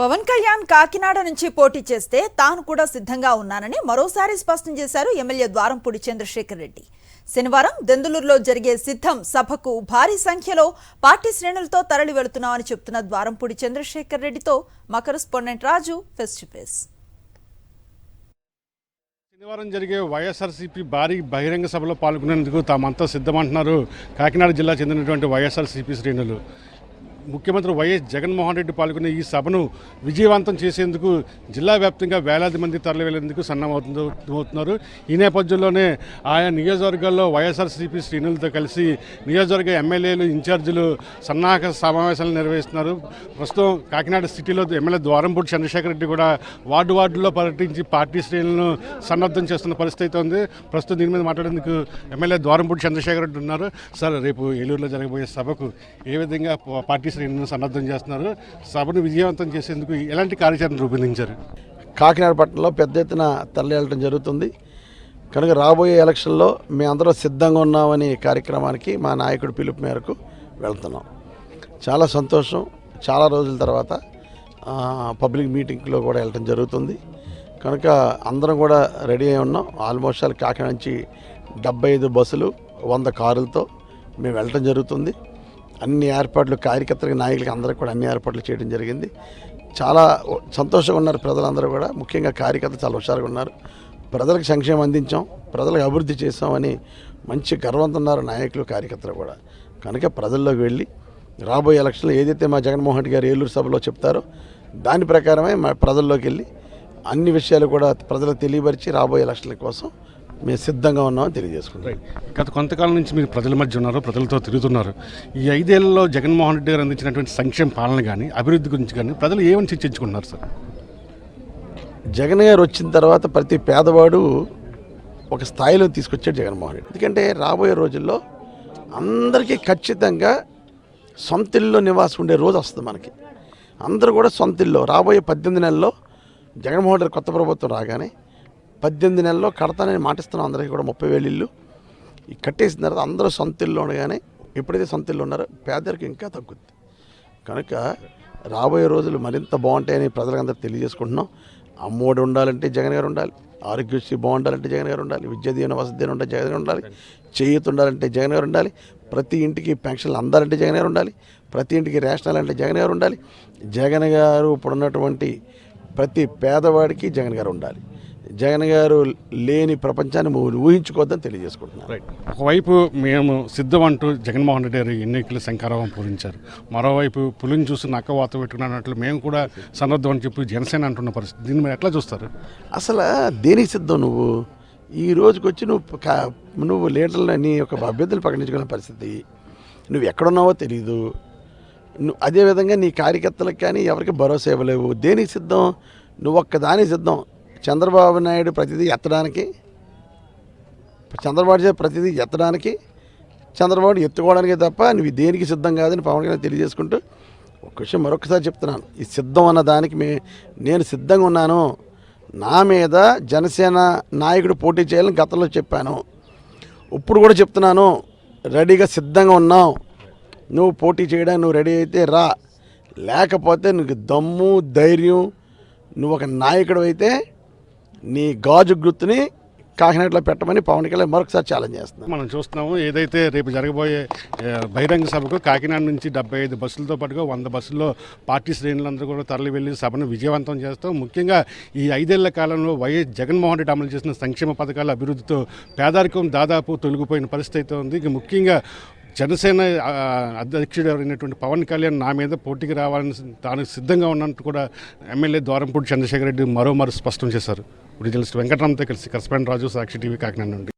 పవన్ కళ్యాణ్ కాకినాడ నుంచి పోటీ చేస్తే తాను కూడా సిద్ధంగా ఉన్నానని మరోసారి స్పష్టం చేశారు ఎమ్మెల్యే ద్వారంపూడి చంద్రశేఖర్ రెడ్డి. శనివారం దెందులూరులో జరిగే సిద్ధం సభకు భారీ సంఖ్యలో పార్టీ శ్రేణులతో తరలి వెళుతున్నామని చెప్తున్న ద్వారంపూడి చంద్రశేఖర్ రెడ్డితో మా correspondent Raju face to face. శనివారం జరిగే వైఎస్ఆర్సీపీ భారీ బహిరంగ సభలో పాల్గొనేందుకు తామంతా సిద్ధమంటున్నారు కాకినాడ జిల్లా చెందినటువంటి వైఎస్ఆర్సీపీ శ్రేణులు. ముఖ్యమంత్రి వైఎస్ జగన్మోహన్ రెడ్డి పాల్గొనే ఈ సభను విజయవంతం చేసేందుకు జిల్లా వ్యాప్తంగా వేలాది మంది తరలి వెళ్లేందుకు సన్నమవుతున్నారు. ఈ నేపథ్యంలోనే ఆయా నియోజకవర్గాల్లో వైఎస్ఆర్సీపీ శ్రేణులతో కలిసి నియోజకవర్గ ఎమ్మెల్యేలు ఇన్ఛార్జీలు సన్నాహక సమావేశాలు నిర్వహిస్తున్నారు. ప్రస్తుతం కాకినాడ సిటీలో ఎమ్మెల్యే ద్వారంపూడి చంద్రశేఖర్ రెడ్డి కూడా వార్డులో పర్యటించి పార్టీ శ్రేణులను సన్నద్ధం చేస్తున్న పరిస్థితి అయితే ఉంది. ప్రస్తుతం దీని మీద మాట్లాడేందుకు ఎమ్మెల్యే ద్వారంపూడి చంద్రశేఖర్ రెడ్డి ఉన్నారు. సార్, రేపు ఏలూరులో జరగబోయే సభకు ఏ విధంగా పార్టీ శ్రేణులను సన్నద్ధం చేస్తున్నారు? సభను విజయవంతం చేసేందుకు ఎలాంటి కార్యాచరణ రూపొందించారు? కాకినాడ పట్టణంలో పెద్ద ఎత్తున తరలి వెళ్ళడం జరుగుతుంది కనుక రాబోయే ఎలక్షన్లో మేమందరం సిద్ధంగా ఉన్నామని కార్యక్రమానికి మా నాయకుడు పిలుపు మేరకు వెళ్తున్నాం. చాలా సంతోషం. చాలా రోజుల తర్వాత పబ్లిక్ మీటింగ్లో కూడా వెళ్ళడం జరుగుతుంది కనుక అందరం కూడా రెడీ అయి ఉన్నాం. ఆల్మోస్ట్ కాకినాడ నుంచి 75 బస్సులు 100 కారులతో మేము వెళ్ళడం జరుగుతుంది. అన్ని ఏర్పాట్లు కార్యకర్తలకు నాయకులకి అందరికీ కూడా అన్ని ఏర్పాట్లు చేయడం జరిగింది. చాలా సంతోషంగా ఉన్నారు ప్రజలందరూ కూడా. ముఖ్యంగా కార్యకర్తలు చాలా హుషారుగా ఉన్నారు. ప్రజలకు సంక్షేమం అందించాం, ప్రజలకు అభివృద్ధి చేసామని మంచి గర్వంతో ఉన్నారు నాయకులు కార్యకర్తలు కూడా. కనుక ప్రజల్లోకి వెళ్ళి రాబోయే ఎలక్షన్లో ఏదైతే మా జగన్మోహన్ రెడ్డి గారు ఏలూరు సభలో చెప్తారో దాని ప్రకారమే మా ప్రజల్లోకి వెళ్ళి అన్ని విషయాలు కూడా ప్రజలకు తెలియపరిచి రాబోయే ఎలక్షన్ల కోసం మేము సిద్ధంగా ఉన్నామని తెలియజేసుకుంటాం. గత కొంతకాలం నుంచి మీరు ప్రజల మధ్య ఉన్నారు, ప్రజలతో తిరుగుతున్నారు. ఈ 5 ఏళ్లలో జగన్మోహన్ రెడ్డి గారు అందించినటువంటి సంక్షేమ పాలన కానీ అభివృద్ధి గురించి కానీ ప్రజలు ఏమని చర్చించుకుంటున్నారు సార్? జగన్ గారు వచ్చిన తర్వాత ప్రతి పేదవాడు ఒక స్థాయిలో తీసుకొచ్చాడు జగన్మోహన్ రెడ్డి. ఎందుకంటే రాబోయే రోజుల్లో అందరికీ ఖచ్చితంగా సొంత ఇల్లులో నివాసం ఉండే రోజు వస్తుంది. మనకి అందరూ కూడా సొంత ఇల్లు రాబోయే 18 నెలల్లో జగన్మోహన్ రెడ్డి కొత్త ప్రభుత్వం రాగానే 18 నెలల్లో కడతానని మాటిస్తున్నాం. అందరికీ కూడా 30,000 ఇల్లు ఈ కట్టేసిన తర్వాత అందరూ సొంత ఇల్లు ఉండగానే ఎప్పుడైతే సొంత ఇల్లు ఉన్నారో పేదరికి ఇంకా తగ్గుద్ది. కనుక రాబోయే రోజులు మరింత బాగుంటాయని ప్రజలందరూ తెలియజేసుకుంటున్నాం. అమ్మఒడి ఉండాలంటే జగన్ గారు ఉండాలి, ఆరోగ్యశ్రీ బాగుండాలంటే జగన్ గారు ఉండాలి, విద్యా దీవెన వసతి దీవెన ఉంటే జగన్ గారు ఉండాలి, చేయూత ఉండాలంటే జగన్ గారు ఉండాలి, ప్రతి ఇంటికి పెన్షన్లు అందాలంటే జగన్ గారు ఉండాలి, ప్రతి ఇంటికి రేషనల్ అంటే జగన్ గారు ఉండాలి. జగన్ గారు ఇప్పుడున్నటువంటి ప్రతి పేదవాడికి జగన్ గారు ఉండాలి. జగన్ గారు లేని ప్రపంచాన్ని ఊహించుకోవద్దని తెలియజేసుకుంటున్నారు. ఒకవైపు మేము సిద్ధం అంటూ జగన్మోహన్ రెడ్డి గారు ఎన్నికల శంఖారావం పూరించారు. మరోవైపు పులిని చూసి నక్క వాత పెట్టుకున్నట్లు మేము కూడా సన్నద్ధం అని చెప్పి జనసేన అంటున్న పరిస్థితి, దీన్ని మీరు ఎట్లా చూస్తారు? అసలు దేనికి సిద్ధం? నువ్వు ఈ రోజుకి వచ్చి నువ్వు లీడర్లు నీ యొక్క అభ్యర్థులు ప్రకటించుకునే పరిస్థితి, నువ్వు ఎక్కడున్నావో తెలీదు. అదేవిధంగా నీ కార్యకర్తలకు కానీ ఎవరికి భరోసా ఇవ్వలేవు. దేనికి సిద్ధం? నువ్వు ఒక్కదానికి సిద్ధం. చంద్రబాబు నాయుడు ప్రతిదీ ఎత్తడానికి, చంద్రబాబు ఎత్తుకోవడానికే తప్ప నువ్వు దేనికి సిద్ధం కాదని పవన్ కళ్యాణ్ తెలియజేసుకుంటూ ఒక విషయం మరొకసారి చెప్తున్నాను. ఈ సిద్ధం అన్న దానికి నేను సిద్ధంగా ఉన్నాను. నా మీద జనసేన నాయకుడు పోటీ చేయాలని గతంలో చెప్పాను, ఇప్పుడు కూడా చెప్తున్నాను. రెడీగా సిద్ధంగా ఉన్నావు. నువ్వు పోటీ చేయడానికి నువ్వు రెడీ అయితే రా, లేకపోతే నీకు దమ్ము ధైర్యం నువ్వు ఒక నాయకుడు అయితే నీ గాజు గుర్తుని కాకినాడలో పెట్టమని పవన్ కళ్యాణ్ మరొకసారి ఛాలెంజ్ చేస్తున్నాం. మనం చూస్తున్నాము ఏదైతే రేపు జరగబోయే బహిరంగ సభకు కాకినాడ నుంచి 75 బస్సులతో పాటుగా 100 బస్సుల్లో పార్టీ శ్రేణులందరూ కూడా తరలి వెళ్ళి సభను విజయవంతం చేస్తాం. ముఖ్యంగా ఈ 5 ఏళ్ల కాలంలో వైఎస్ జగన్మోహన్ రెడ్డి అమలు చేసిన సంక్షేమ పథకాల అభివృద్ధితో పేదరికం దాదాపు తొలగిపోయిన పరిస్థితి ఉంది. ముఖ్యంగా జనసేన అధ్యక్షుడు అయినటువంటి పవన్ కళ్యాణ్ నా మీద పోటీకి రావాలని తాను సిద్ధంగా ఉన్నట్టు కూడా ఎమ్మెల్యే ద్వారంపూడి చంద్రశేఖర్ రెడ్డి మరో స్పష్టం చేశారు. రిజల్ట్ వెంకటరామ్తో కలిసి కరెస్పాండెంట్ రాజు, సాక్షి టీవీ, కాకినాడ నుండి.